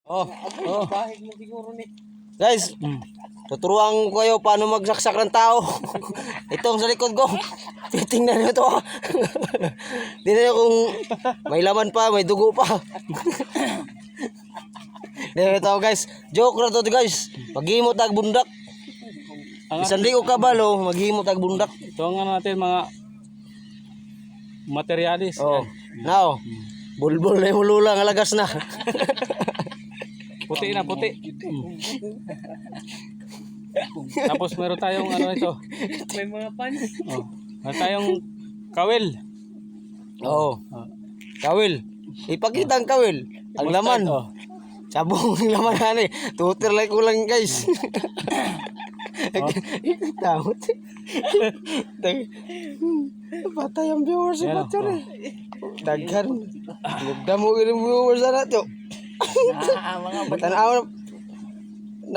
Oh, oh. Guys, tuturuan ko kayo paano magsaksak ng tao. Itong sa likod ko. Titingnan nyo to. Tingnan nyo kung may laman pa, may dugo pa. Ito guys, joke na to guys. Maghimot ag bundak. Isang ligo kabalo, maghimot ag bundak. Ito ang ano natin mga materialis. Oh, now, bulbul na yung lula nga lagas na. Puti na, puti. Tapos meron tayong ano ito. May mga pan. Oh, meron tayong kawil. Oo. Kawil. Ipakita ang kawil. Ang laman. Oh. Sabong ang laman na eh. Tutor like ko lang guys. Takot. Patay ang viewers sa Yan, picture eh. Daghan. Nagdamo yung viewers na nato. Mga Tanaw na.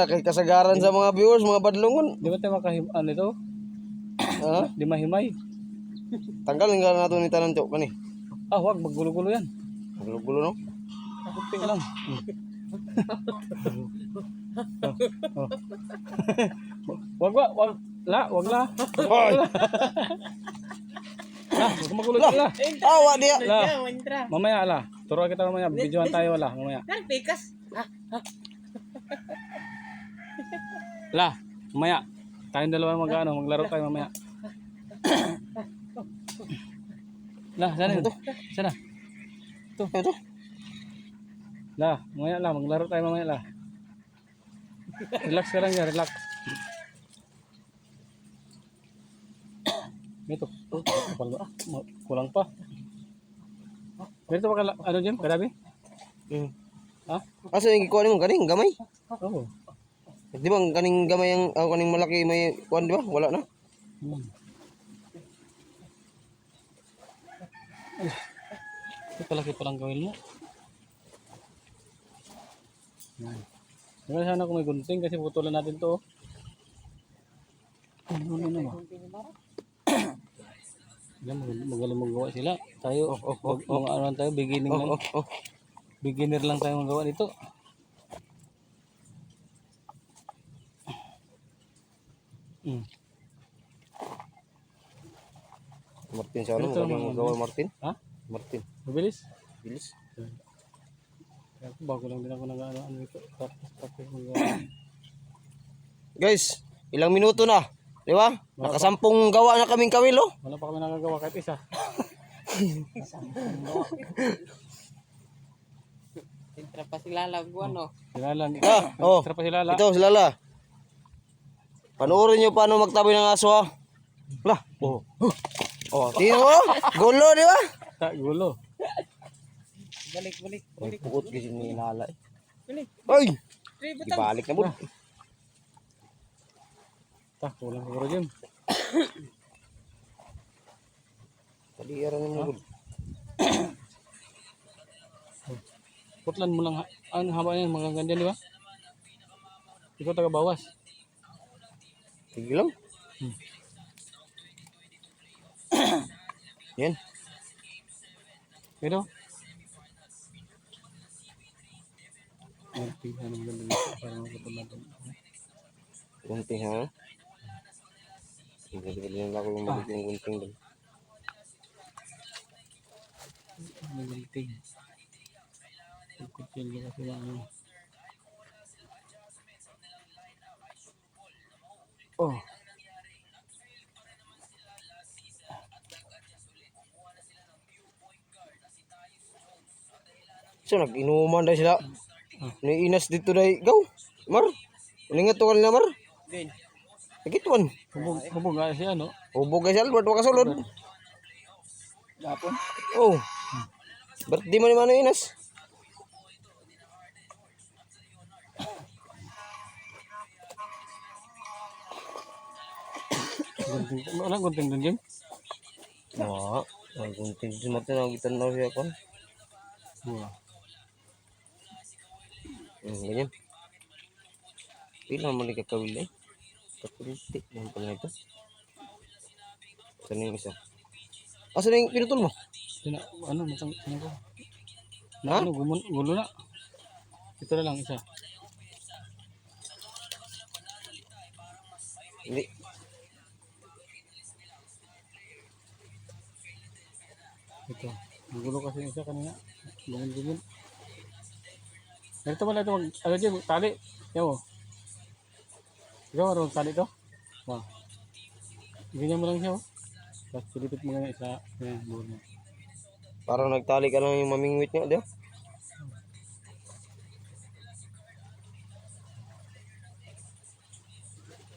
Nakikasagaran sa mga viewers, mga badlongon. Di ba tayo ano ito? Ha? Di mahimay. Tanggalin ka na nato ni tanan to kani. Ah, wag maggulo-gulo yan. Gulo-gulo no. Kunti lang. Oh. Wag la. Wag la. Hoy. Wag magulo la. Awa dia. La. Mamaya la. Turuan kita mamaya. Videoan tayo la mamaya. Pikas. La, mamaya. Tayong dalawa maglaro tayo mamaya. La, sana ito. Sana. Ito. La, mamaya la, maglaro tayo mamaya la. Relax ka lang yan, relax. Ito. Kulang pa. Ganito ba ano dyan? Karabi? Ha? Asa yung ikuha mo kaning gamay? Oo. Di ba ang kaning gamay ang kaning malaki may kuan di ba? Wala na. Ito palaki palang gawin mo. Ngayon sana kung may gunting kasi putulan natin to. Ano mo? Yan, magaling magawa sila. Tayo, mga ano lang tayo, beginning lang. Beginner lang tayo magawa dito. Martin siya ano? Magaling magawa Martin? Ha? Martin. Mabilis? Bilis. Bago lang din ako nag-ano ito. Tapos magawa. Guys, ilang minuto na. Di ba? Nakasampung gawa na kaming kawil oh. Wala pa kami nagagawa kahit isa. Sintra pa sila laguan no. Silala. Oh. Sarap pa silala. Ito, silala. Panoorin nyo paano magtabi ng aso ha. Lah. Oh. Oh, tingnan mo. Gulo, di ba? Gulo. Balik. Pukot kasi may ilala eh. Balik. Ay! Butang. Ibalik na mo. Kulang siguro dyan. Paliaran mo. Putlan mo lang. Ang haba yan, mga ganyan, di ba? Ikaw taga bawas. Sige lang. Yan. Pero? Tingnan ng ganda dito para maputol natin. Gunting ha. Hindi lang ako yung magiging gunting doon. Gunting. Kutsilyo kasi na ano. Oh. So nag-inuman dahil sila. Inas dito dahil. Go. Mar. Ulingat to kanina Mar. Din. Nagituan. Hubog nga siya, no? Hubog guys Albert. Wakasulod. Gapon. Oh. Birthday mo ni Mano Inas. Gunting. Wala gunting dun, Jim? Wah. Gunting si Martin ang gitanaw siya kon. Wah. Ganyan. Pila man ikakawil eh. Kapulitik mo pala ito. Saan yung isa? Saan yung pinutol mo? Ano, matang, ano ko? Ha? Ano, gulo na. Ito na lang isa. Hindi. Ito. Ang gulo kasi yung isa kanina. Gumil-gumil. Ito pala ito. Ano dyan? Tali. Yan mo. Ikaw marunong tali ito? Wow. Ganyan mo lang siya. Oh. Tapos pilipit mo ganyan isa. Yan. Buhol mo. Parang nagtali ka lang yung mamingwit niya, di ba?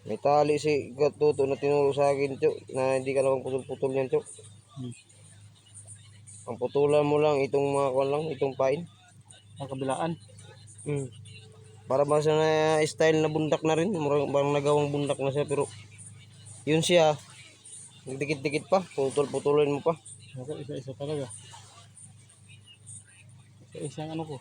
May tali si Katuto na tinuro sa akin, Chok, na hindi ka naman putol-putol yan, Chok. Hmm. Ang putulan mo lang, itong mga kwan lang, itong pain. Ang kabilaan. Hmm. Para ba sa na style na bundak na rin, parang nagawang bundak na siya, pero yun siya, dikit-dikit pa, putol-putulin mo pa. Ako isa-isa talaga. Isa-isa ang ano ko.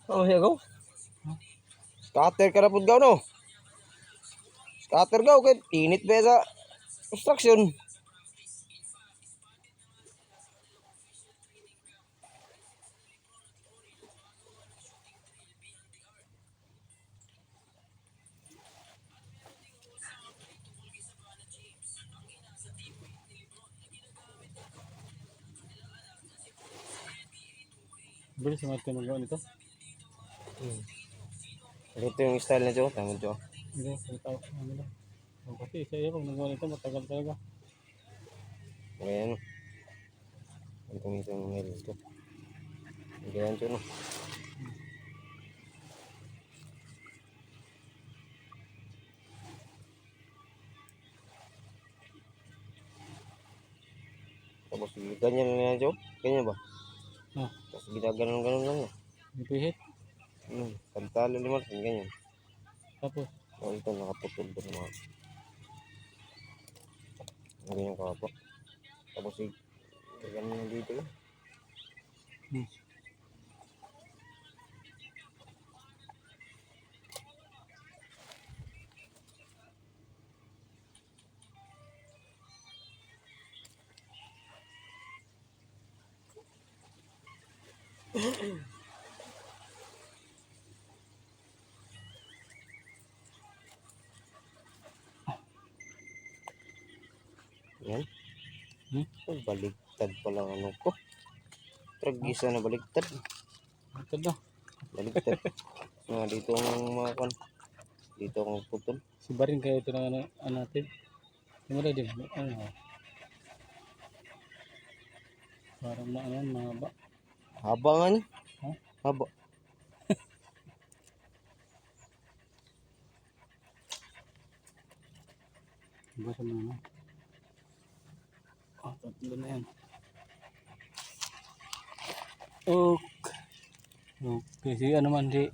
Ano siya, gaw? Scatter ka na po, gaw, no? Scatter, gaw, kahit init ba sa construction. Bilis yung mga magawa nito. Hmm. Ito yung style na siya, tama siya. Hindi, ang tao. Ano lang. Kasi isa yun, pag nagawa nito, matagal talaga. Ayan, no? Itong nail ito. Ayan siya, no? Tapos ganyan na yan, siya. Ganyan ba? Ah, Tapos ginaganon-ganon lang, no? ipihit. Pagtalo naman, ganyan. Tapos, O, ito nakaputol doon mga. Ganyan ka po. Tapos ganyan dito, no? hmm. Yan. Hmm? Oh, baligtad pala ang ano ko. Tragisa na baligtad. Ito na. Baligtad. Dito ang mga kan. Dito ang putol. Si Barin kaya ito na ano natin. Simula din. Ano, parang mahaba. Haba nga niya. Ha? Haba. Iba sa mga. Tatlo na yan. Okay. Okay, si ano man si